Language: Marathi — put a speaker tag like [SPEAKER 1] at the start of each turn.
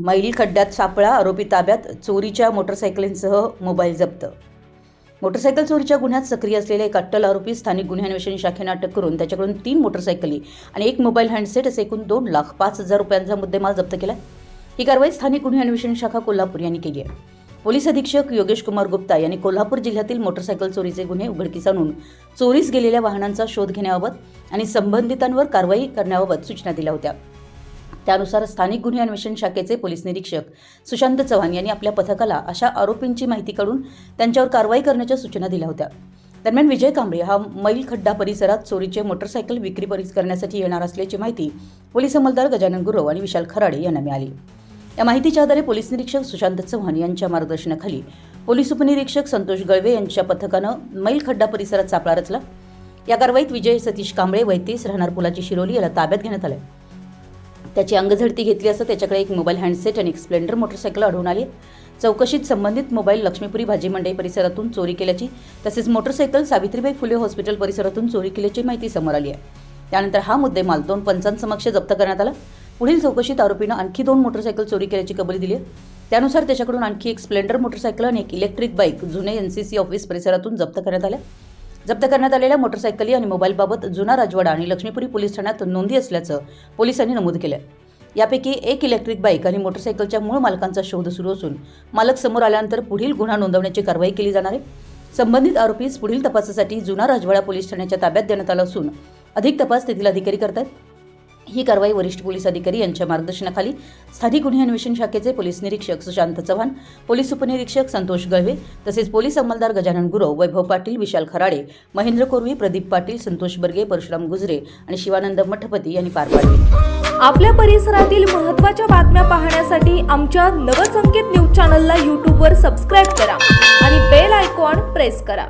[SPEAKER 1] मैल खड्ड्यात सापळा, आरोपी ताब्यात, चोरीच्या मोटरसायकलींसह मोबाईल जप्त। मोटरसायकल चोरीच्या गुन्ह्यात सक्रिय असलेले एक अट्टल आरोपी स्थानिक गुन्हे अन्वेषण शाखेने अटक करून त्याच्याकडून 3 मोटरसायकली आणि 1 मोबाईल हँडसेट असे एकूण 2,05,000 रुपयांचा मुद्देमाल जप्त केला। ही कारवाई स्थानिक गुन्हे अन्वेषण शाखा कोल्हापूर यांनी केली आहे। पोलीस अधीक्षक योगेश कुमार गुप्ता यांनी कोल्हापूर जिल्ह्यातील मोटरसायकल चोरीचे गुन्हे उघडकीस आणून चोरीस गेलेल्या वाहनांचा शोध घेण्याबाबत आणि संबंधितांवर कारवाई करण्याबाबत सूचना दिल्या होत्या। त्यानुसार स्थानिक गुन्हे अन्वेषण शाखेचे पोलीस निरीक्षक सुशांत चव्हाण यांनी आपल्या पथकाला अशा आरोपींची माहिती काढून त्यांच्यावर कारवाई करण्याच्या सूचना दिल्या होत्या। दरम्यान विजय कांबळे हा मैल खड्डा परिसरात चोरीचे मोटरसायकल विक्री करण्यासाठी येणार असल्याची माहिती पोलीस अंमलदार गजानन गुरव आणि विशाल खराडे यांना मिळाली। या माहितीच्या आधारे पोलीस निरीक्षक सुशांत चव्हाण यांच्या मार्गदर्शनाखाली पोलीस उपनिरीक्षक संतोष गळवे यांच्या पथकानं मैल खड्डा परिसरात सापळा रचला। या कारवाईत विजय सतीश कांबळे वय 30 राहणार पुलाची शिरोली याला ताब्यात घेण्यात आले। त्याची अंगझडती घेतली असता त्याच्याकडे 1 मोबाईल हँडसेट आणि 1 स्प्लेंडर मोटरसायकल आढळून आली। चौकशीत संबंधित मोबाईल लक्ष्मीपुरी भाजी मंडई परिसरातून चोरी केल्याची तसेच मोटरसायकल सावित्रीबाई फुले हॉस्पिटल परिसरातून चोरी केल्याची माहिती समोर आली आहे। त्यानंतर हा मुद्देमाल 2 पंचांसमक्ष जप्त करण्यात आला। पुढील चौकशीत आरोपीनं आणखी 2 मोटरसायकल चोरी केल्याची कबुली दिली आहे। त्यानुसार त्याच्याकडून आणखी 1 स्प्लेंडर मोटरसायकल आणि 1 इलेक्ट्रिक बाईक जुने NCC ऑफिस परिसरातून जप्त करण्यात आल्या। जप्त करण्यात आलेल्या मोटरसायकली आणि मोबाईलबाबत जुना राजवाडा आणि लक्ष्मीपुरी पोलीस ठाण्यात नोंदी असल्याचं पोलिसांनी नमूद केलं आहे। यापैकी 1 इलेक्ट्रिक बाईक आणि मोटरसायकलच्या मूळ मालकांचा शोध सुरू असून मालक समोर आल्यानंतर पुढील गुन्हा नोंदवण्याची कारवाई केली जाणार आहे। संबंधित आरोपीस पुढील तपासासाठी जुना राजवाडा पोलीस ठाण्याच्या ताब्यात देण्यात आला असून अधिक तपास तेथील अधिकारी करतात। ही कारवाई वरिष्ठ पोलीस अधिकारी यांच्या मार्गदर्शनाखाली स्थानिक गुन्हे अन्वेषण शाखेचे पोलीस निरीक्षक सुशांत चव्हाण, पोलीस उपनिरीक्षक संतोष गळवे तसेच पोलीस अंमलदार गजानन गुरव, वैभव पाटील, विशाल खराडे, महेंद्र कोरवी, प्रदीप पाटील, संतोष बर्गे, परशुराम गुजरे आणि शिवानंद मठपती यांनी पार पाडली।
[SPEAKER 2] आपल्या परिसरातील महत्त्वाच्या बातम्या पाहण्यासाठी आमच्या नवसंकेत न्यूज चॅनलला YouTube वर सबस्क्राइब करा आणि बेल आयकॉन प्रेस करा।